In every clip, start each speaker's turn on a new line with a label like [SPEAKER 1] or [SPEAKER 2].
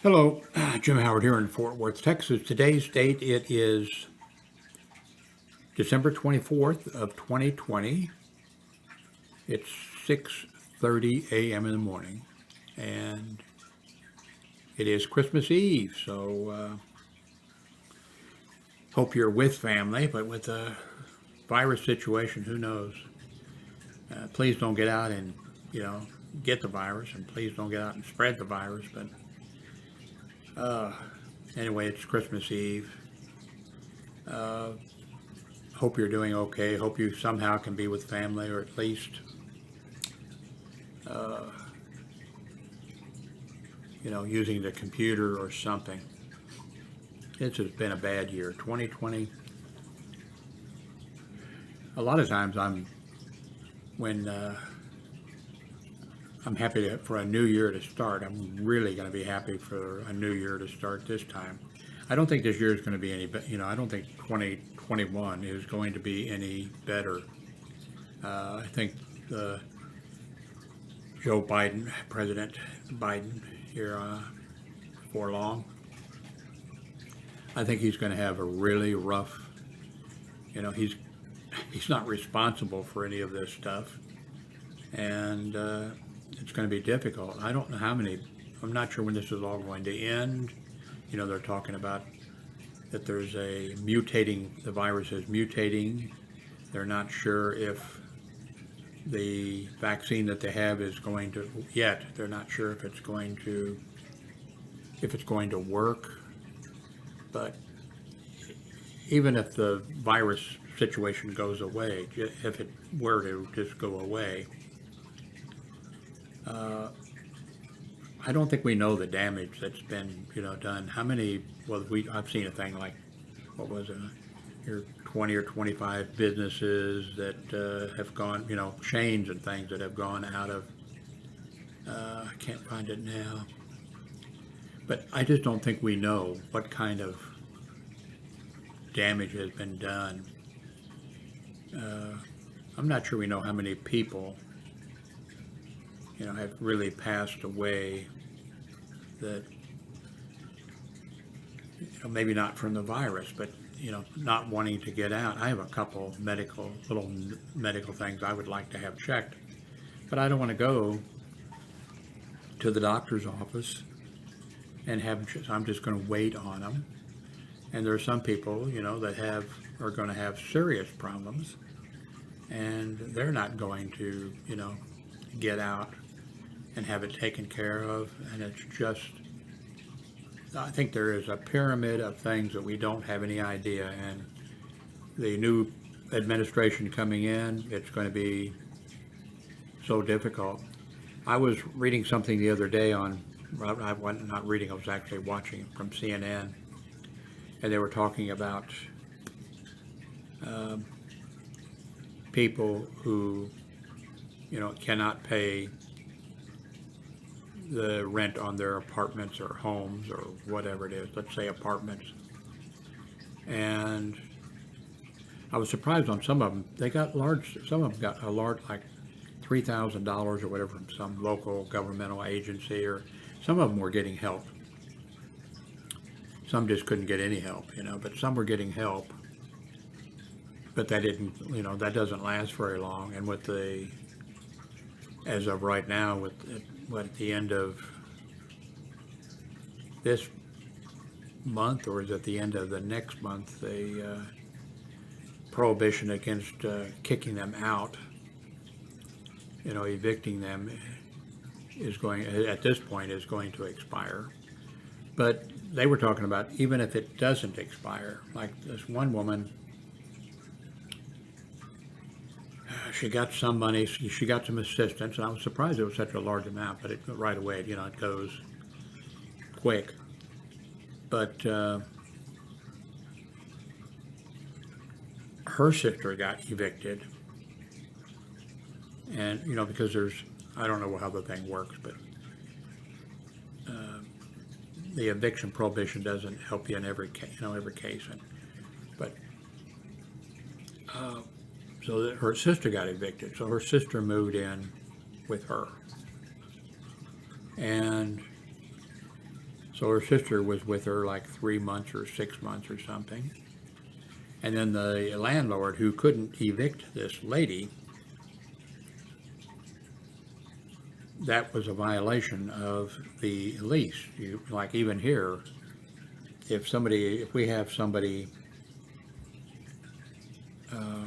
[SPEAKER 1] Hello, Jim Howard here in Fort Worth, Texas. Today's date, it is December 24th of 2020. It's 6:30 a.m. in the morning, and it is Christmas Eve. So hope you're with family, but with the virus situation, who knows? Please don't get out and, you know, get the virus, and please don't get out and spread the virus. But anyway, it's Christmas Eve. Hope you're doing okay. Hope you somehow can be with family, or at least, using the computer or something. This has been a bad year. 2020. A lot of times when I'm happy for a new year to start. I'm really going to be happy for a new year to start this time. I don't think this year is going to be any better. I don't think 2021 is going to be any better. I think President Biden here for long, I think he's going to have a really rough, he's not responsible for any of this stuff. And it's going to be difficult. I don't know I'm not sure when this is all going to end. They're talking about that there's the virus is mutating. They're not sure if the vaccine that they have is going to, they're not sure if it's going to work. But even if the virus situation goes away, if it were to just go away, I don't think we know the damage that's been, done. I've seen a thing like, what was it, here 20 or 25 businesses that have gone, chains and things that have gone out of, I can't find it now. But I just don't think we know what kind of damage has been done. I'm not sure we know how many people have really passed away that, maybe not from the virus, but, not wanting to get out. I have a couple little medical things I would like to have checked, but I don't want to go to the doctor's office and I'm just going to wait on them. And there are some people, that are going to have serious problems, and they're not going to, get out and have it taken care of. And it's just, I think there is a pyramid of things that we don't have any idea. And the new administration coming in, it's going to be so difficult. I was reading something the other day I was actually watching it from CNN, and they were talking about people who, cannot pay the rent on their apartments or homes or whatever it is, let's say apartments. And I was surprised on some of them. Some of them got a large, like $3,000 or whatever from some local governmental agency, or some of them were getting help. Some just couldn't get any help, but some were getting help. But that didn't, that doesn't last very long. And as of right now, at the end of this month, or is it the end of the next month, the prohibition against kicking them out, evicting them at this point is going to expire. But they were talking about even if it doesn't expire, like this one woman, she got some money, she got some assistance, and I was surprised it was such a large amount, but right away, it goes quick. But her sister got evicted, and, because I don't know how the thing works, but the eviction prohibition doesn't help you in every case, but so her sister got evicted. So her sister moved in with her, and So her sister was with her like 3 months or 6 months or something. And then the landlord, who couldn't evict this lady, that was a violation of the lease. Like even here, if we have somebody, uh,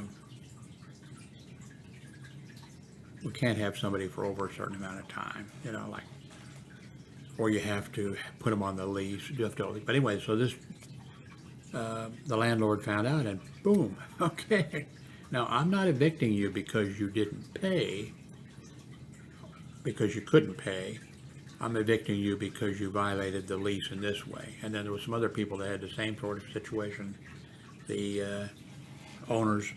[SPEAKER 1] we can't have somebody for over a certain amount of time, like, or you have to put them on the lease. You have to, but anyway, so this, the landlord found out, and boom, okay. Now, I'm not evicting you because you didn't pay, because you couldn't pay. I'm evicting you because you violated the lease in this way. And then there were some other people that had the same sort of situation. The owners,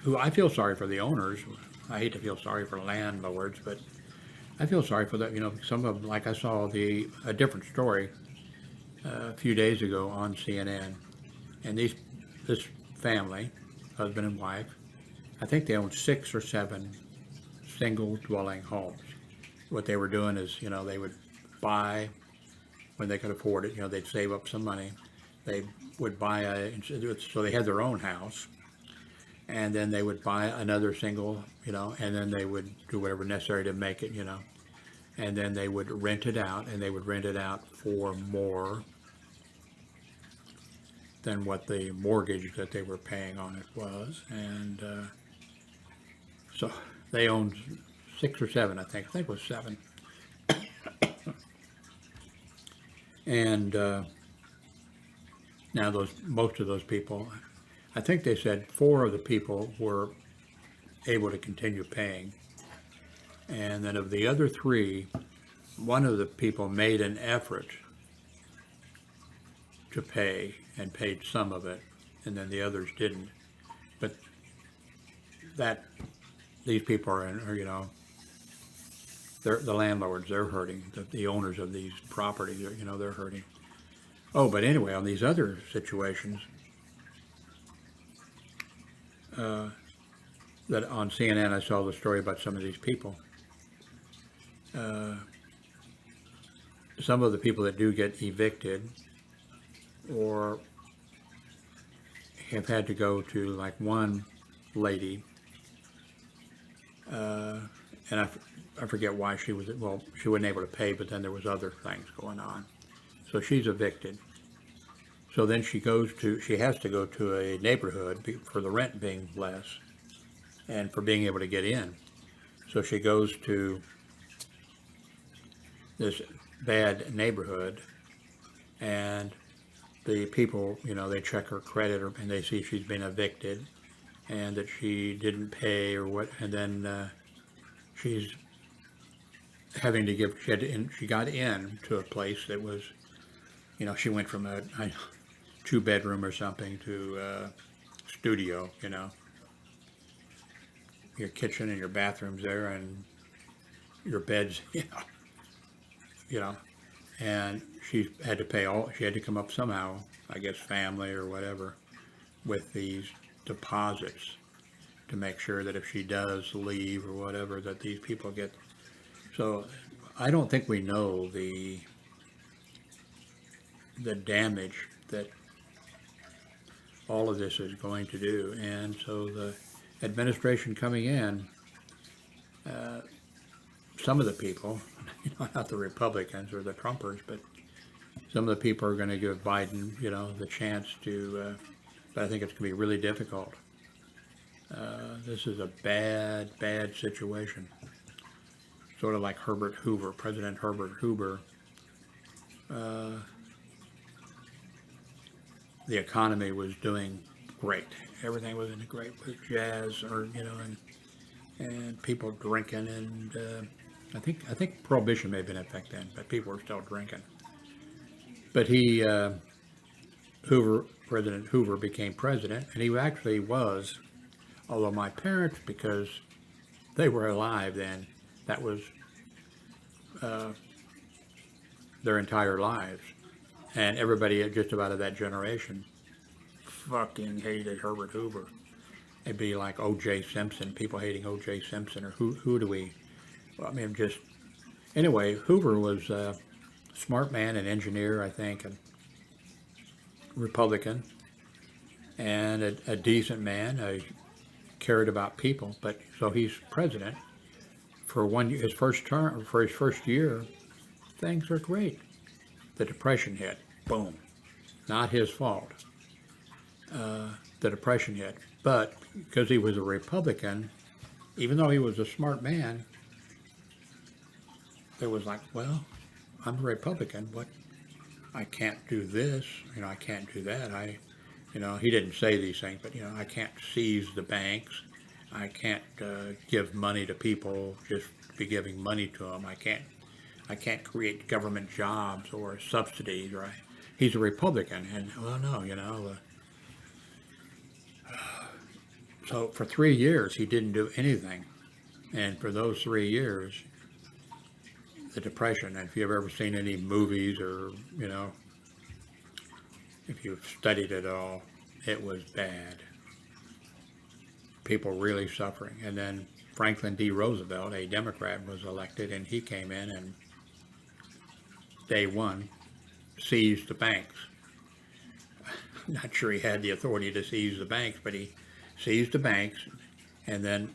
[SPEAKER 1] who I feel sorry for the owners. I hate to feel sorry for landlords, but I feel sorry for that. Some of them, like I saw a different story a few days ago on CNN, and this family, husband and wife, I think they owned 6 or 7 single dwelling homes. What they were doing is, they would buy when they could afford it. They'd save up some money. They would buy so they had their own house, and then they would buy another single, and then they would do whatever necessary to make it, and then they would rent it out, and they would rent it out for more than what the mortgage that they were paying on it was. And so they owned 6 or 7, I think it was 7. And now most of those people, I think they said 4 of the people were able to continue paying. And then of the other 3, one of the people made an effort to pay and paid some of it, and then the others didn't. But these people are they're the landlords. They're hurting. The owners of these properties, they're hurting. Oh, but anyway, on these other situations, that on CNN I saw the story about some of these people. Some of the people that do get evicted or have had to go to, like, one lady, and I forget why she wasn't able to pay, but then there was other things going on. So she's evicted. So then she has to go to a neighborhood for the rent being less and for being able to get in. So she goes to this bad neighborhood, and the people, they check her credit, and they see she's been evicted and that she didn't pay or what, and then she's having to give, she got in to a place that was, she went from a 2-bedroom or something to a studio, your kitchen and your bathroom's there and your bed's, and she had to pay she had to come up somehow, I guess family or whatever, with these deposits to make sure that if she does leave or whatever, that these people get. So I don't think we know the damage that all of this is going to do. And so the administration coming in, some of the people, not the Republicans or the Trumpers, but some of the people are going to give Biden, the chance to, but I think it's going to be really difficult. This is a bad, bad situation. Sort of like Herbert Hoover, President Herbert Hoover. The economy was doing great. Everything was in a great jazz, or and people drinking, and I think prohibition may have been in effect then, but people were still drinking. But President Hoover became president, and he actually was, although my parents, because they were alive then, that was their entire lives. And everybody just about of that generation fucking hated Herbert Hoover. It'd be like O.J. Simpson, people hating O.J. Simpson, or who do we, well, I mean, just, anyway, Hoover was smart man, an engineer, I think, a Republican, and a decent man, cared about people. But so he's president for his first term, for his first year. Things are great. The Depression hit. Boom. Not his fault. The Depression hit. But because he was a Republican, even though he was a smart man, there was like, well, I'm a Republican. What? I can't do this. I can't do that. He didn't say these things, but I can't seize the banks. I can't give money to people just to be giving money to them. I can't create government jobs or subsidies. He's a Republican, and well, no, So for 3 years, he didn't do anything, and for those 3 years, the Depression. And if you've ever seen any movies or if you've studied it all, it was bad. People really suffering. And then Franklin D. Roosevelt, a Democrat, was elected, and he came in and day one seized the banks. I'm not sure he had the authority to seize the banks, but he seized the banks, and then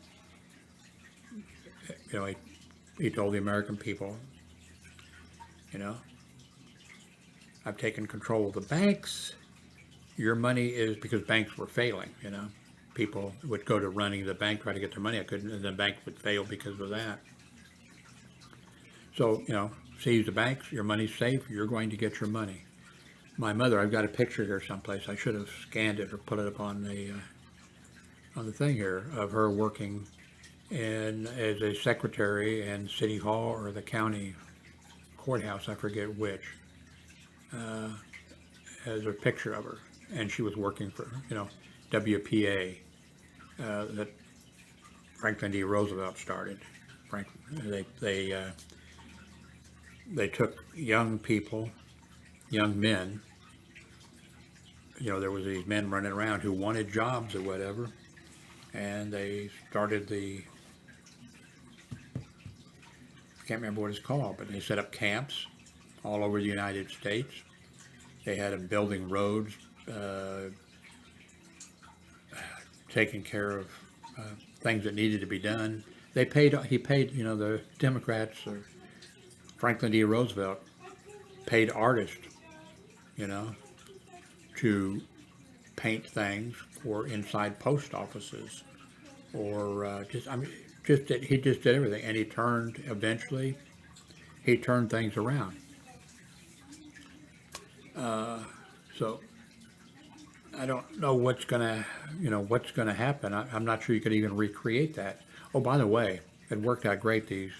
[SPEAKER 1] he told the American people, I've taken control of the banks. Your money is, because banks were failing, people would go to running the bank, try to get their money. I couldn't, and the bank would fail because of that. So, seize the banks, your money's safe, you're going to get your money. My mother, I've got a picture here someplace. I should have scanned it or put it up on the thing here, of her working as a secretary in City Hall or the county courthouse, I forget which. As a picture of her, and she was working for WPA that Franklin D. Roosevelt started. They took young people, young men. There was these men running around who wanted jobs or whatever, and they started I can't remember what it's called, but they set up camps all over the United States. They had them building roads, taking care of things that needed to be done. He paid, the Democrats, or Franklin D. Roosevelt, paid artists, to paint things for inside post offices, or he just did everything, and eventually he turned things around. So I don't know what's gonna happen. I'm not sure you could even recreate that. Oh, by the way, it worked out great. These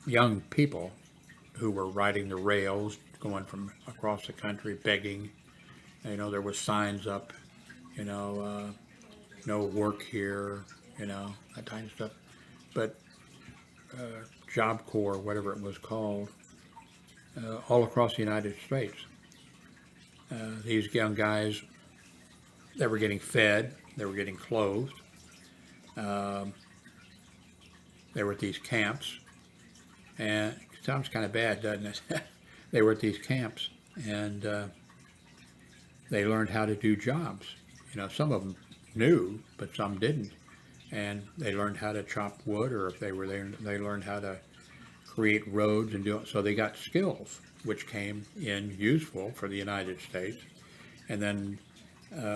[SPEAKER 1] young people who were riding the rails, going from across the country, begging. There was signs up, no work here, that kind of stuff. But Job Corps, whatever it was called, all across the United States. These young guys, they were getting fed, they were getting clothed. They were at these camps, and it sounds kind of bad, doesn't it? They were at these camps, and they learned how to do jobs. Some of them knew, but some didn't. And they learned how to chop wood, or if they were there, they learned how to create roads and do it. So they got skills, which came in useful for the United States. And then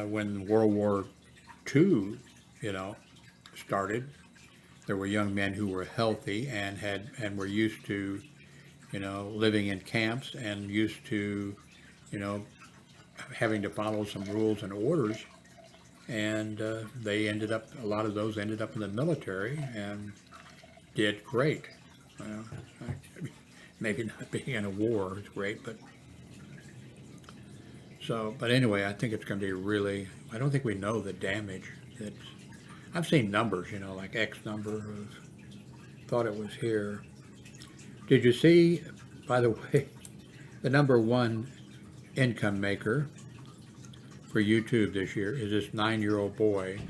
[SPEAKER 1] when World War II, started, there were young men who were healthy and were used to, living in camps, and used to, having to follow some rules and orders. And a lot of those ended up in the military and did great. Maybe not being in a war is great, but anyway, I think it's going to be really, I don't think we know the damage that, I've seen numbers, like X number of, thought it was here. Did you see, by the way, the #1 income maker for YouTube this year is this 9-year-old boy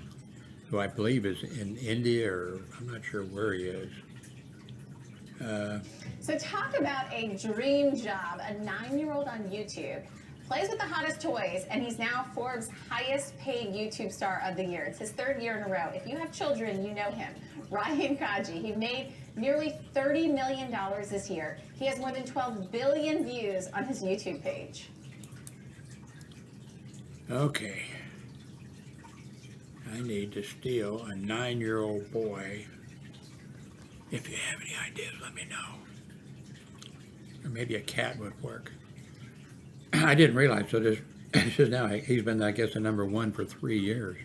[SPEAKER 1] who I believe is in India, or I'm not sure where he is.
[SPEAKER 2] So talk about a dream job. A 9-year-old on YouTube plays with the hottest toys, and he's now Forbes' highest paid YouTube star of the year. It's his 3rd year in a row. If you have children, you know him. Ryan Kaji. He made nearly $30 million this year. He has more than 12 billion views on his YouTube page.
[SPEAKER 1] Okay. I need to steal a 9-year-old boy. If you have any ideas, let me know. Or maybe a cat would work. I didn't realize, so this is now, he's been, I guess, the #1 for 3 years.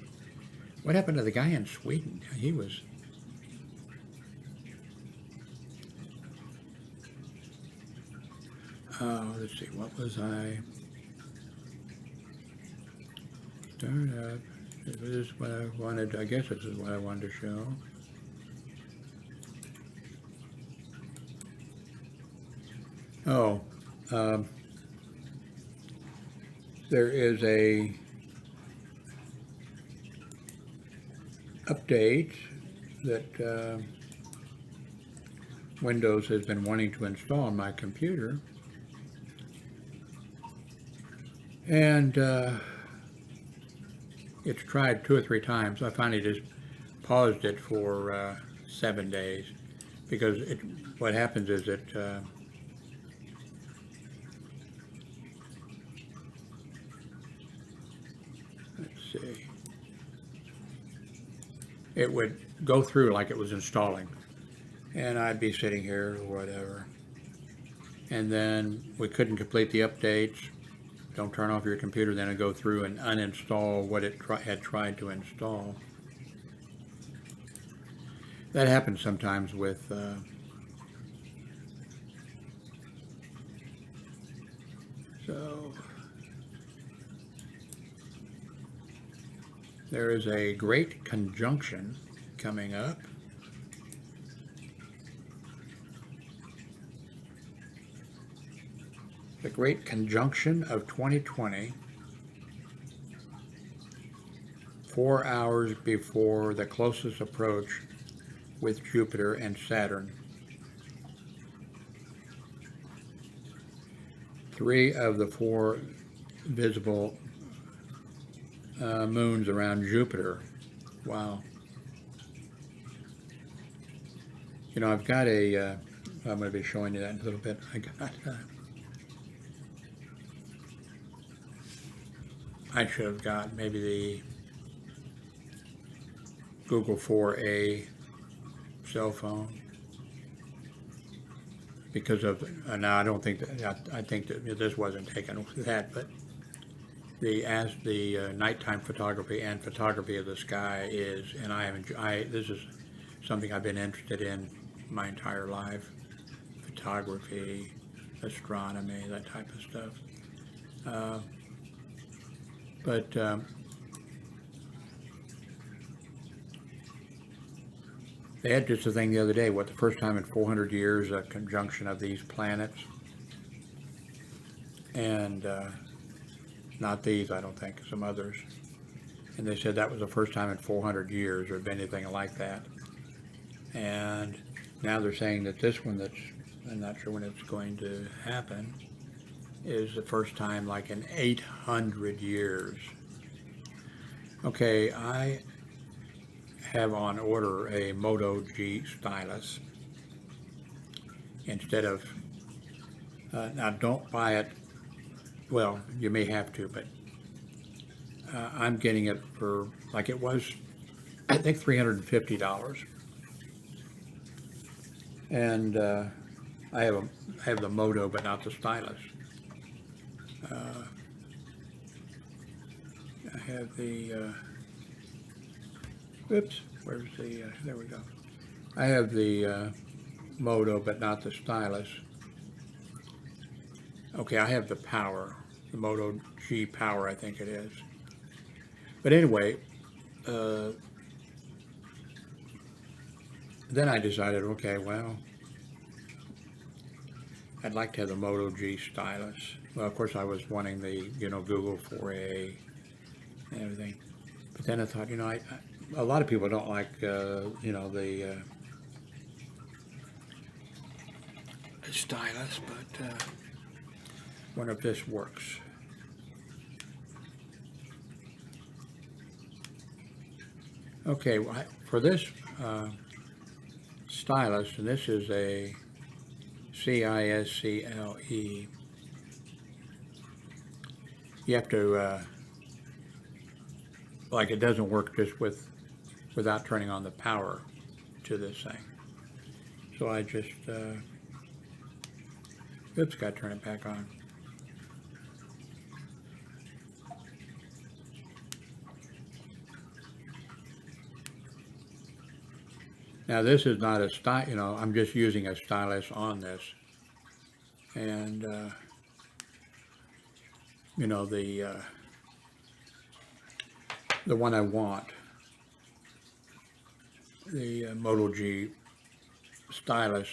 [SPEAKER 1] What happened to the guy in Sweden? He was... let's see, what was I? Start up. This is what I wanted, I guess this is what I wanted to show. Oh, there is a update that Windows has been wanting to install on my computer, and it's tried 2 or 3 times. I finally just paused it for 7 days because what happens is that let's see, it would go through like it was installing, and I'd be sitting here or whatever, and then we couldn't complete the updates. Don't turn off your computer, then it'll go through and uninstall what it had tried to install. That happens sometimes with so there is a great conjunction coming up. The Great Conjunction of 2020, 4 hours before the closest approach with Jupiter and Saturn. 3 of the 4 visible moons around Jupiter. Wow. You know, I've got a, I'm going to be showing you that in a little bit. I should have got maybe the Google 4A cell phone because of, now I don't think that, I think that this wasn't taken with that, but the nighttime photography and photography of the sky is, and this is something I've been interested in my entire life, photography, astronomy, that type of stuff. But they had just a thing the other day, the first time in 400 years, a conjunction of these planets. And not these, I don't think, some others. And they said that was the first time in 400 years or anything like that. And now they're saying that this one that's, I'm not sure when it's going to happen, is the first time like in 800 years. Okay, I have on order a Moto G Stylus instead of, now don't buy it, well, you may have to, but I'm getting it for, like it was, I think $350. And I have the Moto, but not the Stylus. I have the, whoops, where's the, there we go. I have the Moto, but not the Stylus. Okay, I have the Power, the Moto G Power, I think it is. But anyway, then I decided, okay, well, I'd like to have the Moto G Stylus. Well, of course, I was wanting the, you know, Google 4A and everything. But then I thought, you know, a lot of people don't like, you know, the stylus, but wonder if this works. Okay, well, for this stylus, and this is a CISCLE, you have to, like, it doesn't work just without turning on the power to this thing. So I just, oops, got to turn it back on. Now this is not a style, you know, I'm just using a stylus on this. And, you know, the one I want, the Moto G Stylus,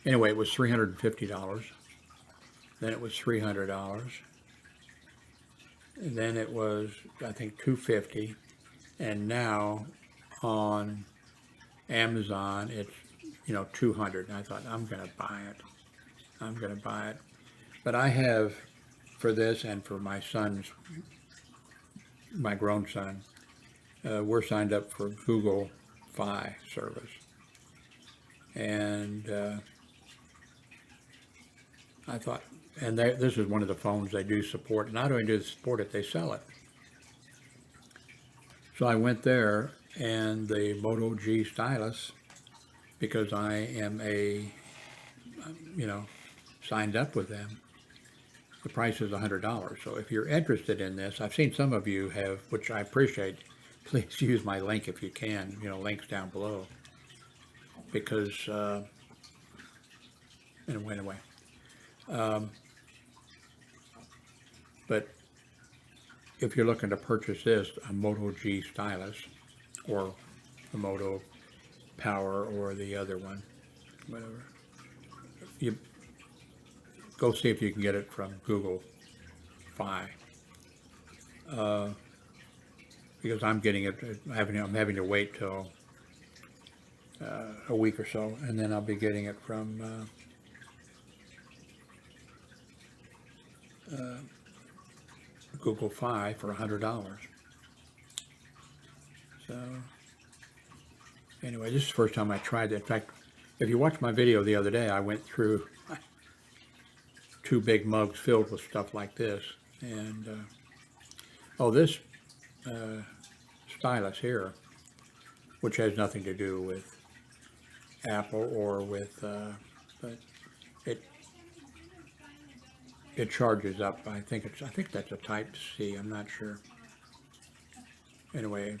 [SPEAKER 1] anyway, it was $350. Then it was $300. And then it was, I think, $250. And now on Amazon, it's, you know, $200. And I thought, I'm going to buy it. I'm going to buy it. But I have, for this and for my son's, my grown son, we're signed up for Google Fi service. And I thought, and this is one of the phones they do support. And not only do they support it, they sell it. So I went there, and the Moto G Stylus, because I am a, you know, signed up with them, the price is $100. So if you're interested in this, I've seen some of you have, which I appreciate, please use my link if you can, you know, links down below. Because, anyway, but if you're looking to purchase this, a Moto G Stylus, or the Moto Power, or the other one, whatever, you go see if you can get it from Google Fi, because I'm getting it. I'm having to wait till a week or so, and then I'll be getting it from Google Fi for $100. So anyway, this is the first time I tried it. In fact, if you watched my video the other day, I went through 2 big mugs filled with stuff like this. And oh, this stylus here, which has nothing to do with Apple or with, but it charges up. I think that's a Type C. I'm not sure. Anyway,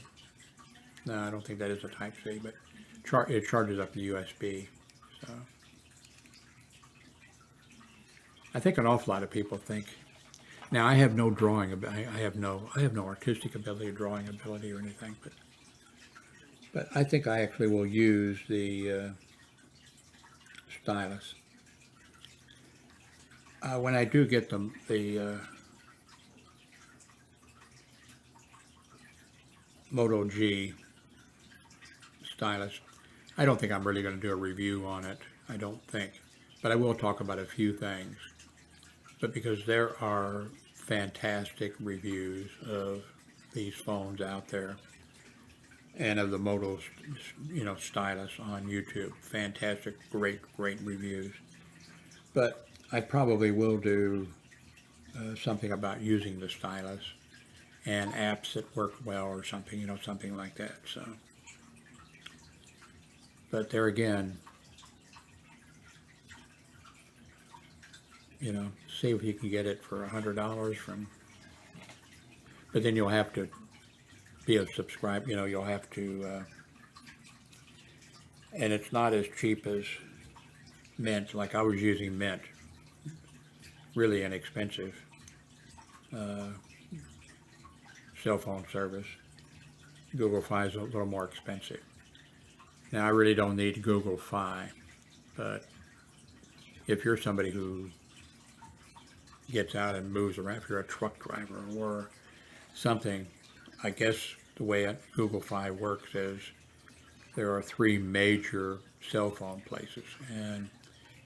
[SPEAKER 1] no, I don't think that is a Type C, but it charges up the USB. So I think an awful lot of people think. Now I have no drawing. I have no artistic ability, drawing ability, or anything. But I think I actually will use the stylus. When I do get the Moto G Stylus, I don't think I'm really going to do a review on it. I don't think. But I will talk about a few things. But because there are fantastic reviews of these phones out there, and of the Moto, you know, Stylus on YouTube. Fantastic, great reviews. But I probably will do something about using the stylus and apps that work well, or something, you know, something like that. So, but there again, you know, see if you can get it for $100 from. But then you'll have to be a subscriber. You know, you'll have to, and it's not as cheap as Mint. Like I was using Mint. Really inexpensive cell phone service. Google Fi is a little more expensive. Now I really don't need Google Fi, but if you're somebody who gets out and moves around, if you're a truck driver or something, I guess the way Google Fi works is there are 3 major cell phone places, and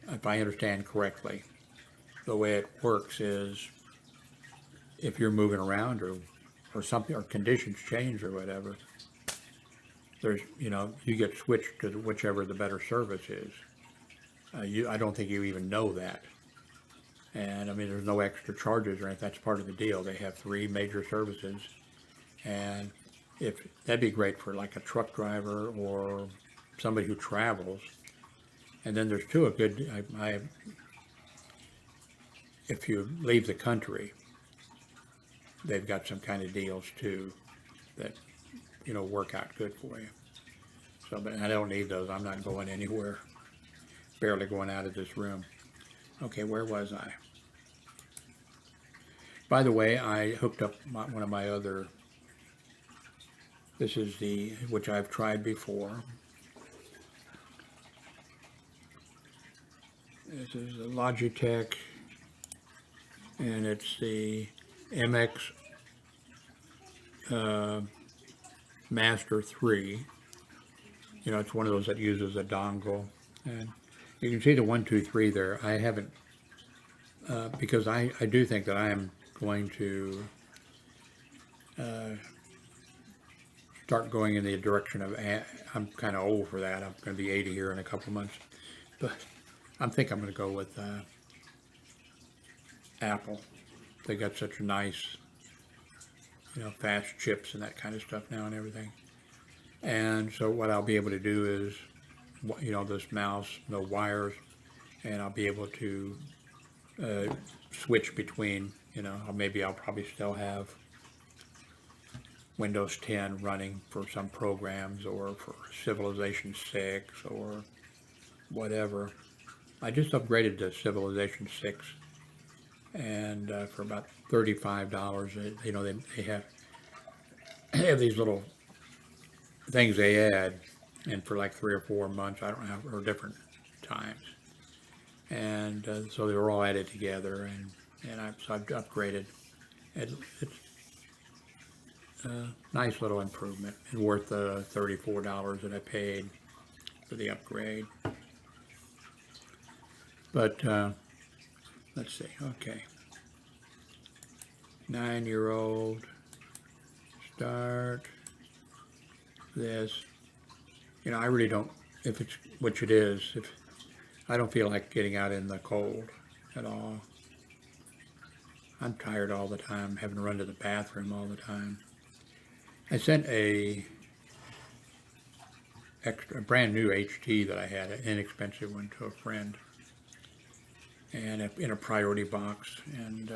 [SPEAKER 1] if I understand correctly, the way it works is if you're moving around or something, or conditions change or whatever, there's, you get switched to whichever the better service is. I don't think you even know that. And I mean, there's no extra charges or anything. That's part of the deal. They have 3 major services. And if that'd be great for like a truck driver or somebody who travels. And then there's two a good, if you leave the country, they've got some kind of deals too that, work out good for you. So, but I don't need those. I'm not going anywhere. Barely going out of this room. Okay, where was I? By the way, I hooked up one of my other, this is which I've tried before. This is the Logitech, and it's the MX Master 3. It's one of those that uses a dongle. And you can see the 1, 2, 3 there. I haven't, because I do think that I am going to start going in the direction of, I'm kind of old for that. I'm going to be 80 here in a couple months. But I think I'm going to go with Apple. They got such a nice, fast chips and that kind of stuff now and everything. And so what I'll be able to do is, this mouse, no wires, and I'll be able to switch between, maybe I'll probably still have Windows 10 running for some programs or for Civilization 6 or whatever. I just upgraded to Civilization 6, and for about $35, they have these little things they add, and for like 3 or 4 months, I don't have, or different times, and so they were all added together, and I've upgraded. It's a nice little improvement, and worth the $34 that I paid for the upgrade. But let's see, okay. 9-year-old, start this. I really don't, if it's, which it is, if I don't feel like getting out in the cold at all. I'm tired all the time, having to run to the bathroom all the time. I sent a brand new HT that I had, an inexpensive one, to a friend, and in a priority box, and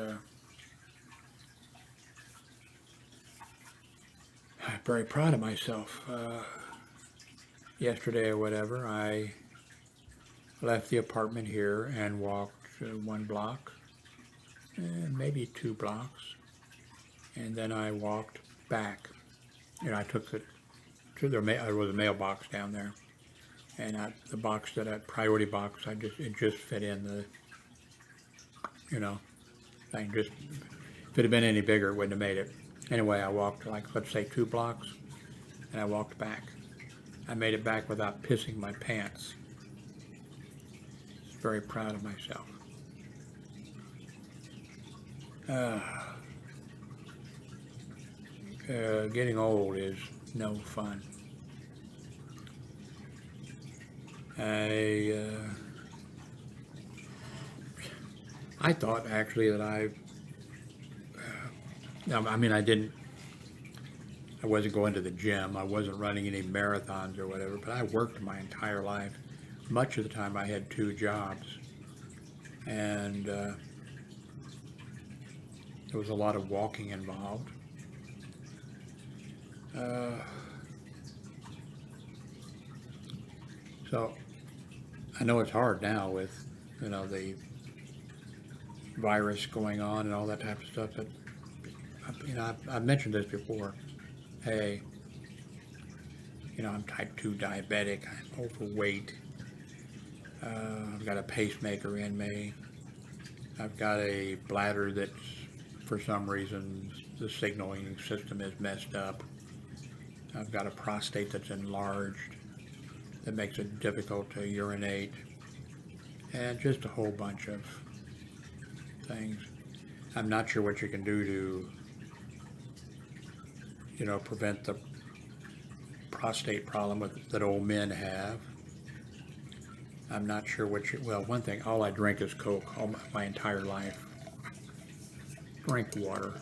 [SPEAKER 1] I'm very proud of myself. Yesterday or whatever, I left the apartment here and walked 1 block, maybe 2 blocks, and then I walked back. I took it to there was a mailbox down there, and the box, that priority box, it just fit in the, thing. Just, if it had been any bigger, it wouldn't have made it. Anyway, I walked like, let's say 2 blocks, and I walked back. I made it back without pissing my pants. Very proud of myself. Getting old is no fun. I thought actually that I wasn't going to the gym, I wasn't running any marathons or whatever, but I worked my entire life. Much of the time I had 2 jobs, and there was a lot of walking involved. So I know it's hard now with, the virus going on and all that type of stuff, but I've mentioned this before. Hey, I'm type 2 diabetic, I'm overweight, I've got a pacemaker in me, I've got a bladder that's, for some reason, the signaling system is messed up, I've got a prostate that's enlarged, that makes it difficult to urinate, and just a whole bunch of things. I'm not sure what you can do to, prevent the prostate problem that old men have. I'm not sure well, one thing, all I drink is Coke all my entire life. Drink water.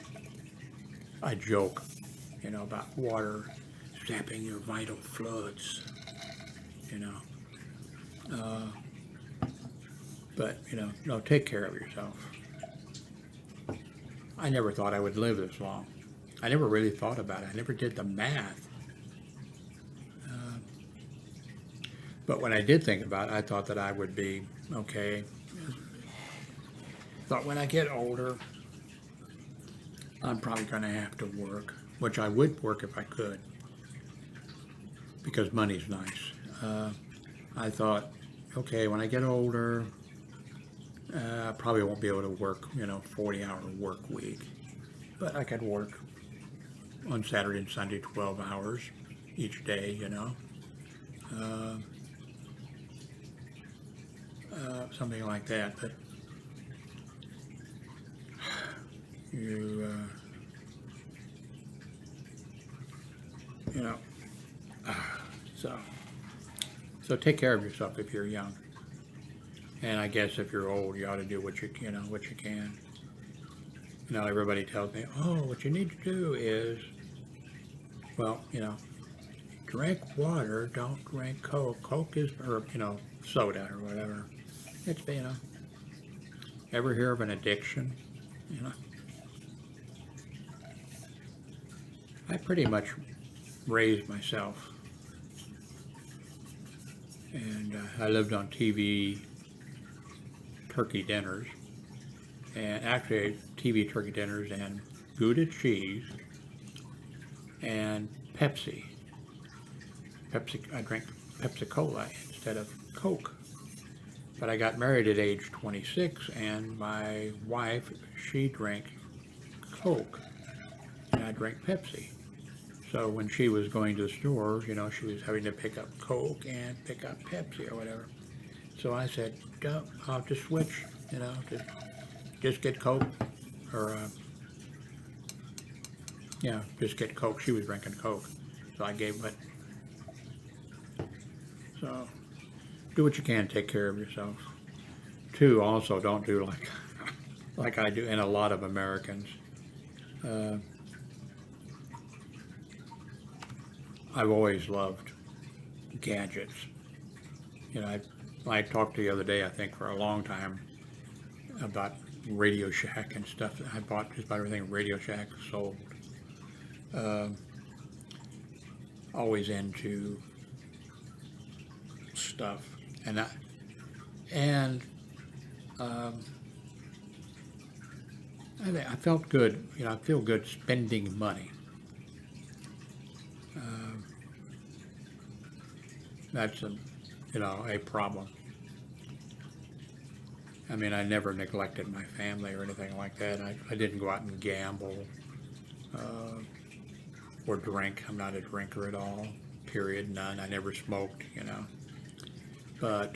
[SPEAKER 1] I joke, about water sapping your vital fluids, but, no, take care of yourself. I never thought I would live this long. I never really thought about it. I never did the math. But when I did think about it, I thought that I would be okay. Thought when I get older, I'm probably going to have to work, which I would work if I could, because money's nice. I thought, okay, when I get older, I probably won't be able to work, 40-hour work week, but I could work on Saturday and Sunday 12 hours each day, something like that. But so take care of yourself if you're young, and I guess if you're old, you ought to do what you can. Everybody tells me, oh, what you need to do is, well, drink water, don't drink Coke. Coke is, or soda or whatever. It's, ever hear of an addiction? I pretty much raised myself, and I lived on TV turkey dinners, and actually TV turkey dinners and Gouda cheese and Pepsi. I drank Pepsi Cola instead of Coke. But I got married at age 26, and my wife, she drank Coke, and I drank Pepsi. So when she was going to the store, she was having to pick up Coke and pick up Pepsi or whatever. So I said, I'll just switch, just get Coke, or, just get Coke. She was drinking Coke, so I gave it. So do what you can, take care of yourself. Two, also don't do like I do, and a lot of Americans. I've always loved gadgets. I talked the other day, I think for a long time, about Radio Shack and stuff. I bought just about everything Radio Shack sold. Always into stuff, and I felt good. I feel good spending money. That's a problem. I mean, I never neglected my family or anything like that. I didn't go out and gamble or drink. I'm not a drinker at all, period, none. I never smoked, But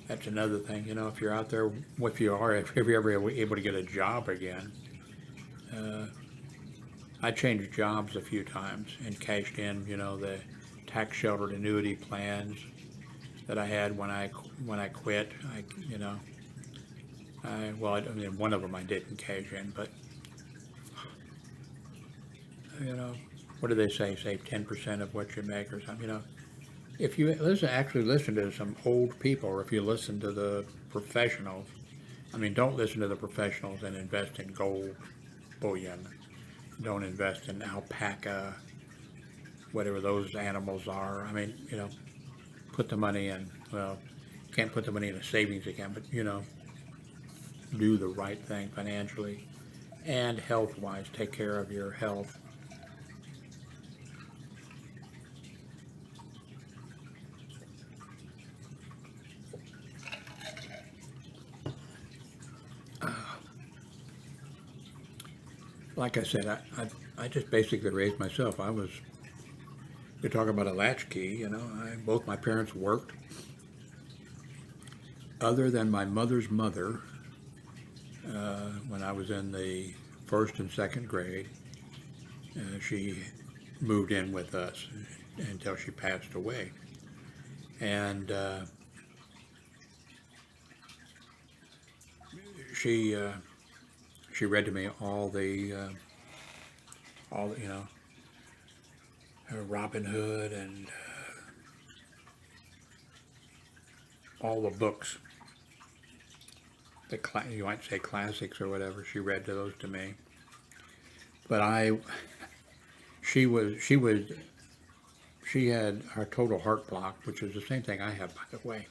[SPEAKER 1] that's another thing, if you're out there, if you're ever able to get a job again. I changed jobs a few times and cashed in, the tax sheltered annuity plans that I had when I quit. One of them I didn't cash in, but what do they say? Save 10% of what you make or something. If you listen to some old people, or if you listen to the professionals, don't listen to the professionals and invest in gold bullion. Don't invest in alpaca, whatever those animals are. Put the money in, can't put the money in a savings account, but, do the right thing financially and health-wise. Take care of your health. Like I said, I just basically raised myself. You're talking about a latchkey, both my parents worked. other than my mother's mother, when I was in the first and second grade, she moved in with us until she passed away. And she she read to me all you know, Robin Hood and all the books, you might say classics or whatever. She read those to me. But she had her total heart block, which is the same thing I have, by the way.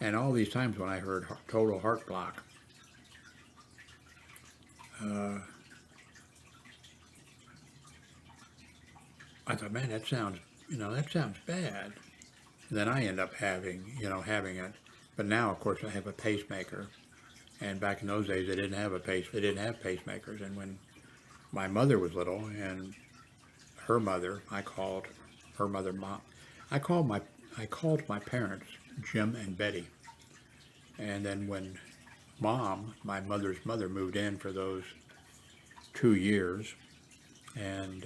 [SPEAKER 1] And all these times when I heard total heart block, I thought, man, that sounds bad. And then I end up having it. But now, of course, I have a pacemaker. And back in those days, they didn't have pacemakers. And when my mother was little, and her mother, I called her mother Mom. I called my parents Jim and Betty. And then when Mom, my mother's mother, moved in for those 2 years, and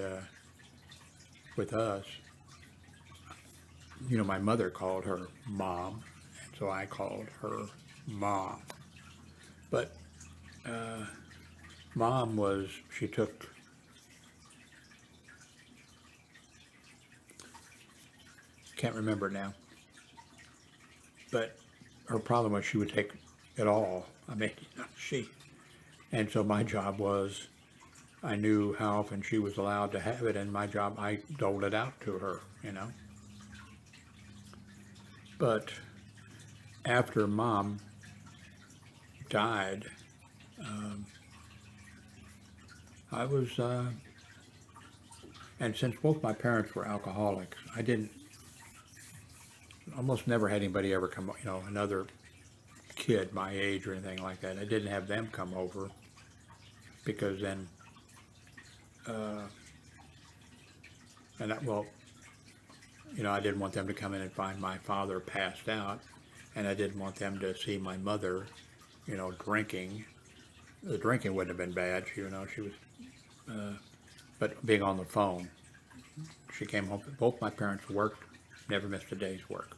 [SPEAKER 1] with us, my mother called her Mom, and so I called her Mom. But Mom she took, can't remember now, but her problem was she would take it all. I mean, and so my job was, I knew how often she was allowed to have it, and my job, I doled it out to her, But after Mom died, I was, and since both my parents were alcoholics, I almost never had anybody ever come, another kid my age or anything like that. I didn't have them come over, because then, I didn't want them to come in and find my father passed out, and I didn't want them to see my mother, drinking. The drinking wouldn't have been bad, she was, but being on the phone. She came home, both my parents worked, never missed a day's work.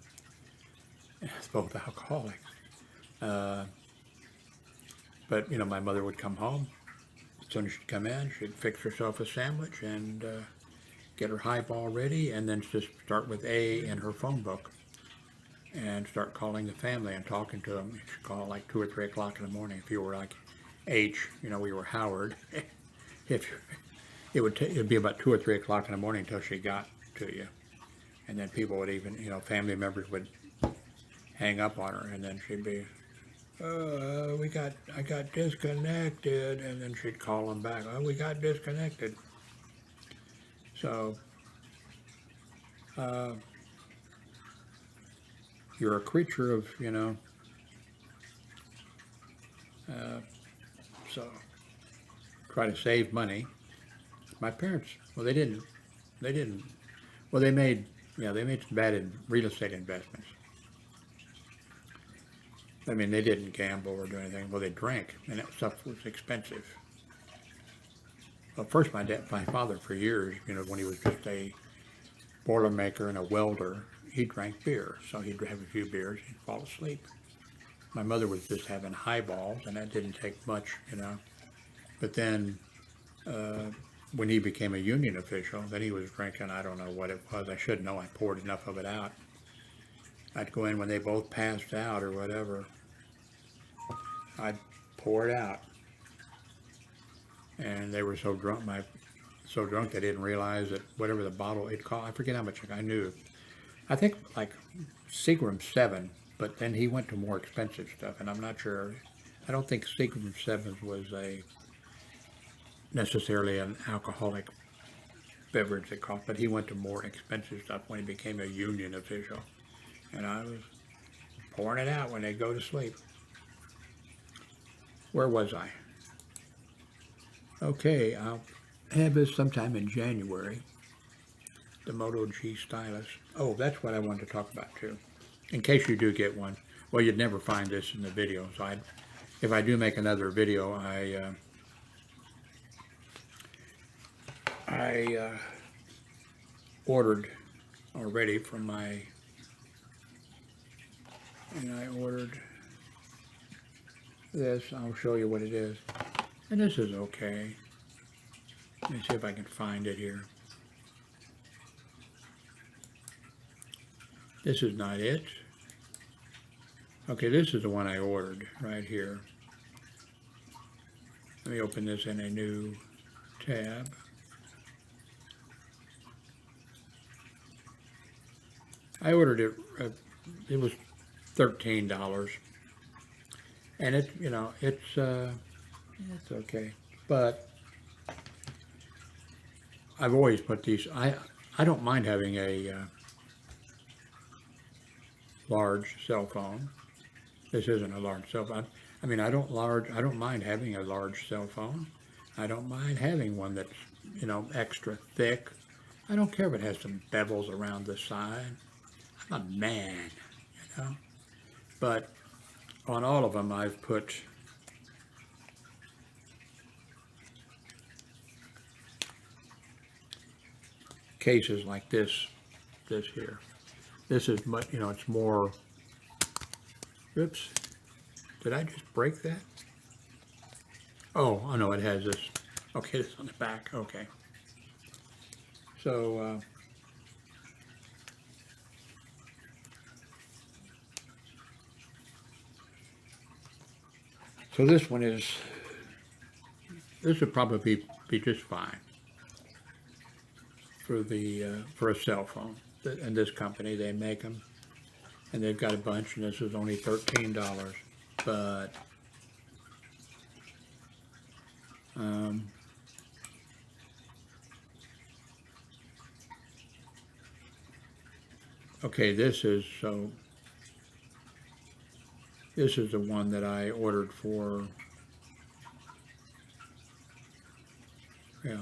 [SPEAKER 1] It's both alcoholics. But, my mother would come home. As soon as she'd come in, she'd fix herself a sandwich and get her highball ready, and then just start with A in her phone book and start calling the family and talking to them. She'd call like 2 or 3 o'clock in the morning. If you were like H, we were Howard. It'd be about 2 or 3 o'clock in the morning until she got to you. And then people would even, family members would hang up on her, and then she'd be, I got disconnected, and then she'd call them back. Oh, we got disconnected. So, you're a creature of, so try to save money. My parents, well, they made some bad real estate investments. I mean, they didn't gamble or do anything. Well, they drank, and that stuff was expensive. Well, first, my father, for years, when he was just a Boilermaker and a welder, he drank beer. So he'd have a few beers, he'd fall asleep. My mother was just having highballs, and that didn't take much, But then, when he became a union official, then he was drinking, I don't know what it was. I should know, I poured enough of it out. I'd go in when they both passed out or whatever. I'd pour it out. And they were so drunk they didn't realize that whatever the bottle it cost, I forget how much I knew. I think like Seagram 7, but then he went to more expensive stuff, and I'm not sure. I don't think Seagram 7 was necessarily an alcoholic beverage that cost, but he went to more expensive stuff when he became a union official. And I was pouring it out when they'd go to sleep. Where was I? Okay, I'll have this sometime in January, the Moto G Stylus. Oh, that's what I wanted to talk about too. In case you do get one, Well, you'd never find this in the video, so if I do make another video, I ordered already from my, and I ordered this. I'll show you what it is. And this is okay. Let me see if I can find it here. This is not it. Okay, this is the one I ordered right here. Let me open this in a new tab. I ordered it, it was $13. And it's, you know, it's okay. But I've always put these, I don't mind having a large cell phone. This isn't a large cell phone. I mean, I don't mind having a large cell phone. I don't mind having one that's, you know, extra thick. I don't care if it has some bevels around the side. I'm a man, you know. But on all of them, I've put cases like this here. This is much, you know, it's more, oops, did I just break that? Oh, no, it has this, okay, this on the back, okay. So, so this one is, this would probably be just fine for the, for a cell phone. And this company, they make them, and they've got a bunch, and this is only $13, but okay, this is the one that I ordered for, yeah,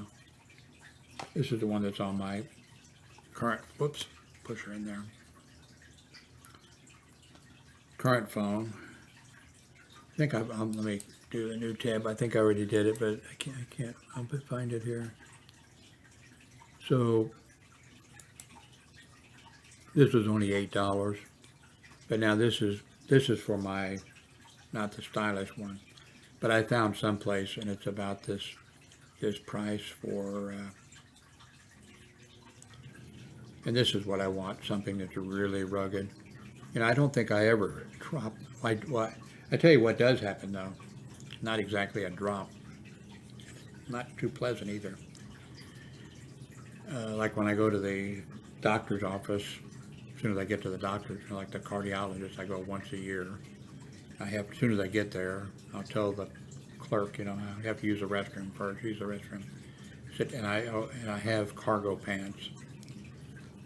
[SPEAKER 1] this is the one that's on my current, whoops, push her in there. Current phone. I think let me do a new tab. I think I already did it, but I can't find it here. So this was only $8, but now this is for my, not the Stylus one, but I found someplace, and it's about this price for. And this is what I want, something that's really rugged. You know, I don't think I ever drop. I tell you what does happen though. Not exactly a drop. Not too pleasant either. Like when I go to the doctor's office, as soon as I get to the doctor, you know, like the cardiologist, I go once a year. As soon as I get there, I'll tell the clerk, you know, I have to use the restroom first. Use the restroom. And I have cargo pants.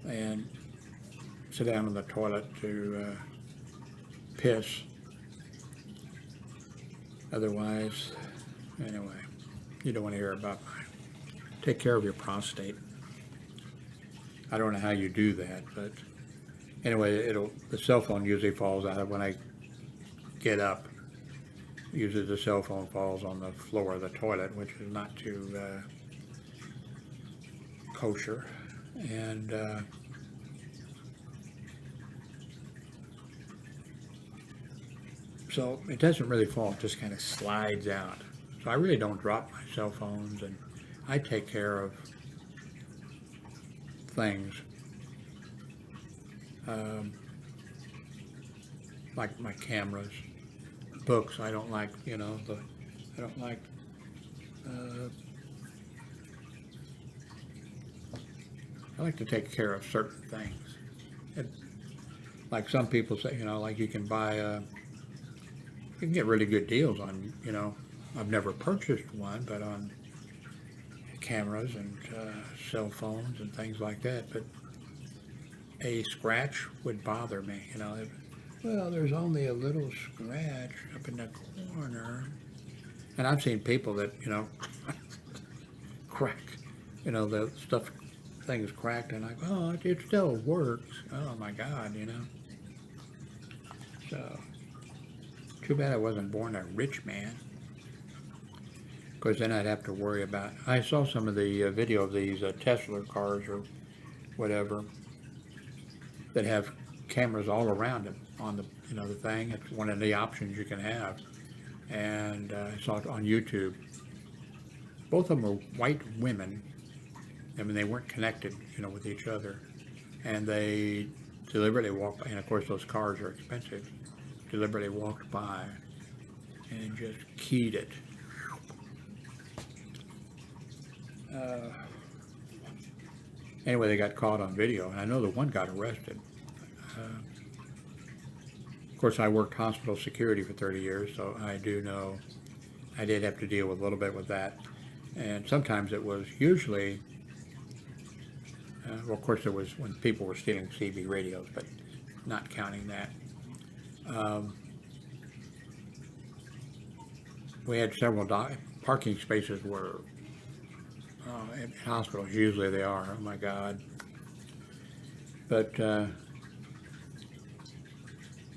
[SPEAKER 1] And sit down on the toilet to piss. Otherwise, anyway, you don't want to hear about mine. Take care of your prostate. I don't know how you do that, but anyway, the cell phone usually falls out when I get up. Usually the cell phone falls on the floor of the toilet, which is not too kosher. And so it doesn't really fall, it just kind of slides out. So I really don't drop my cell phones, and I take care of things like my cameras, books. I don't like, you know, I don't like I like to take care of certain things. Like some people say, you know, like you can buy, you can get really good deals on, you know, I've never purchased one, but on cameras and cell phones and things like that. But a scratch would bother me, you know. Well, there's only a little scratch up in the corner. And I've seen people that, you know, crack, you know, the stuff, things cracked, and I go, oh, it still works. Oh my God, you know. So, too bad I wasn't born a rich man. Because then I'd have to worry about. I saw some of the video of these Tesla cars or whatever that have cameras all around them on the the thing. It's one of the options you can have, and I saw it on YouTube. Both of them were white women. I mean, they weren't connected, with each other, and they deliberately walked by. And of course, those cars are expensive. Deliberately walked by and just keyed it. Anyway, they got caught on video, and I know the one got arrested. Of course, I worked hospital security for 30 years, so I do know I did have to deal with a little bit with that. And sometimes it was usually, well, of course, there was when people were stealing CB radios, but not counting that. We had several parking spaces were in hospitals, usually they are, oh my God. But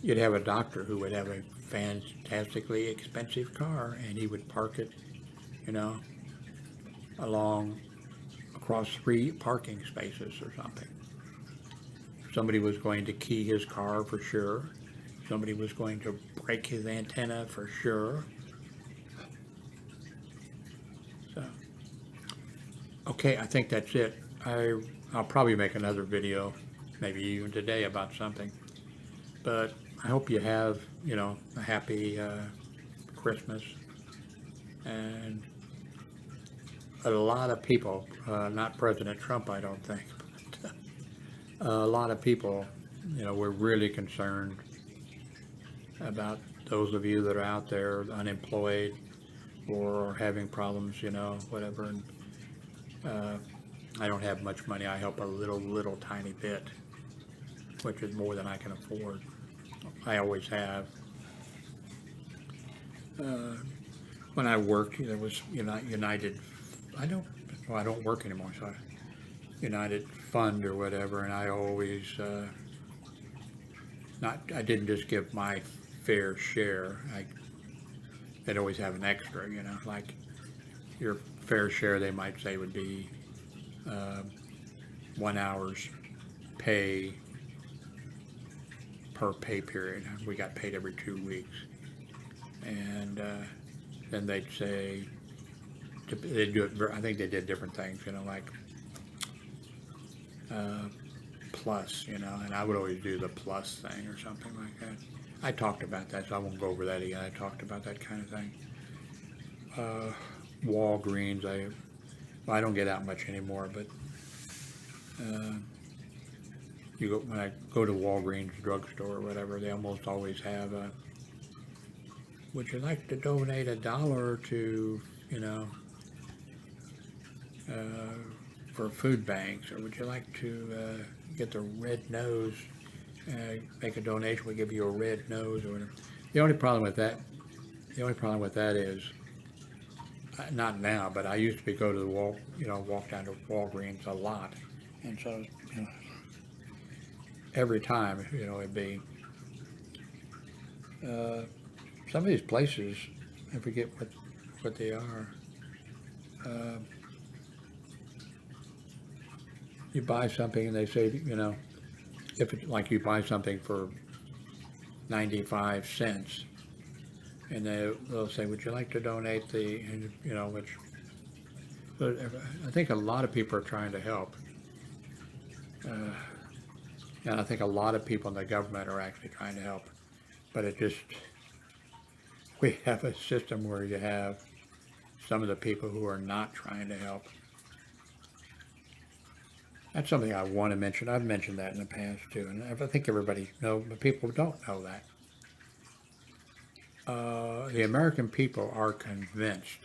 [SPEAKER 1] you'd have a doctor who would have a fantastically expensive car, and he would park it, across 3 parking spaces or something. Somebody was going to key his car for sure. Somebody was going to break his antenna for sure. Okay, I think that's it. I'll probably make another video, maybe even today, about something. But I hope you have, a happy Christmas. And a lot of people, not President Trump, I don't think, but a lot of people, we're really concerned about those of you that are out there unemployed or having problems, whatever. And, I don't have much money. I help a little tiny bit, which is more than I can afford. I always have. When I worked, there was United. I don't work anymore, so United Fund or whatever, and I always I didn't just give my fair share. They'd always have an extra, like your fair share, they might say, would be 1 hour's pay per pay period. We got paid every 2 weeks. And then they'd say, they'd do it, I think they did different things, like plus, and I would always do the plus thing or something like that. I talked about that, so I won't go over that again. I talked about that kind of thing. Walgreens, I don't get out much anymore, but when I go to Walgreens drugstore or whatever, they almost always have a, would you like to donate $1 to, for food banks, or would you like to get the red nose, make a donation, we give you a red nose or whatever. The only problem with that is, not now, but I used to go to the walk down to Walgreens a lot, and so every time it'd be some of these places, I forget what they are. You buy something and they say, if it's like you buy something for 95 cents. And they'll say, would you like to donate which, I think a lot of people are trying to help. And I think a lot of people in the government are actually trying to help. But we have a system where you have some of the people who are not trying to help. That's something I want to mention. I've mentioned that in the past too. And I think everybody knows, but people don't know that. The American people are convinced.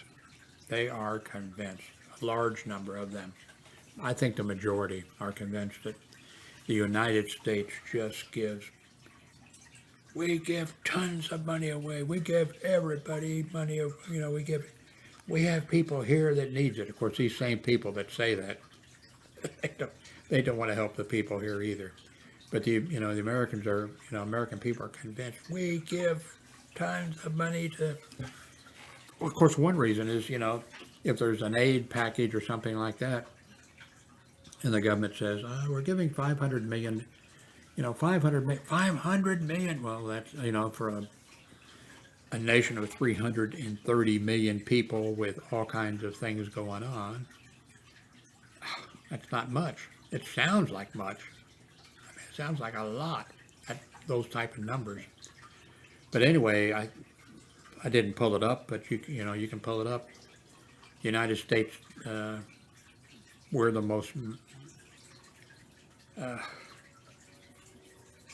[SPEAKER 1] They are convinced. A large number of them. I think the majority are convinced that the United States just gives. We give tons of money away. We give everybody money. We have people here that needs it. Of course, these same people that say that, they don't want to help the people here either. But the Americans are, American people are convinced we give tons of money to. Well, of course, one reason is, if there's an aid package or something like that, and the government says, we're giving 500 million, 500 million. Well, that's, for a nation of 330 million people with all kinds of things going on, that's not much. It sounds like much. I mean, it sounds like a lot at those type of numbers. But anyway, I didn't pull it up, but you can pull it up. United States, we're the most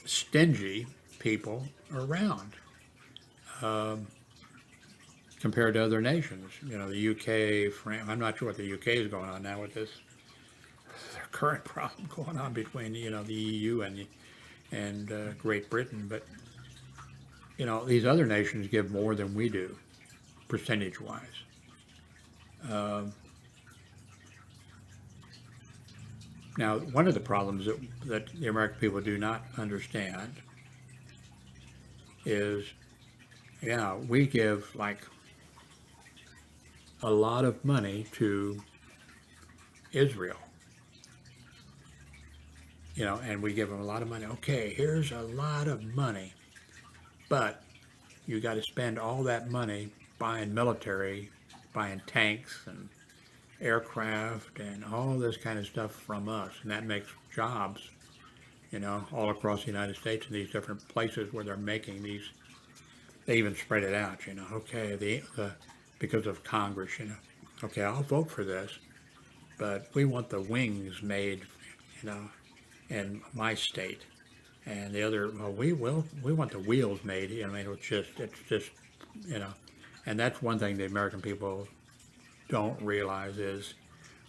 [SPEAKER 1] stingy people around compared to other nations. The UK, France. I'm not sure what the UK is going on now with this their current problem going on between the EU and Great Britain, but these other nations give more than we do, percentage-wise. Now, one of the problems that the American people do not understand is, we give like a lot of money to Israel, and we give them a lot of money. Okay, here's a lot of money, but you got to spend all that money buying military, buying tanks and aircraft and all this kind of stuff from us, and that makes jobs, all across the United States in these different places where they're making these. They even spread it out, okay, because of Congress, okay, I'll vote for this, but we want the wings made, in my state, and the other, well, we want the wheels made. I mean, it's just, and that's one thing the American people don't realize is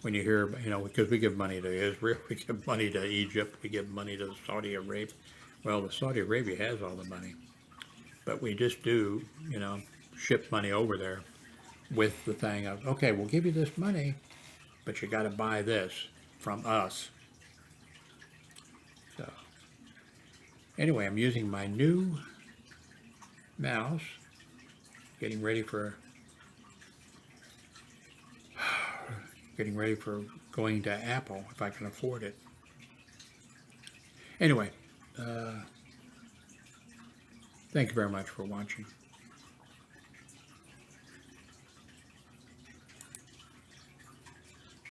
[SPEAKER 1] when you hear, because we give money to Israel, we give money to Egypt, we give money to Saudi Arabia. Well, the Saudi Arabia has all the money, but we just do, ship money over there with the thing of, okay, we'll give you this money, but you got to buy this from us. So anyway, I'm using my new mouse, getting ready for going to Apple if I can afford it. Anyway, thank you very much for watching.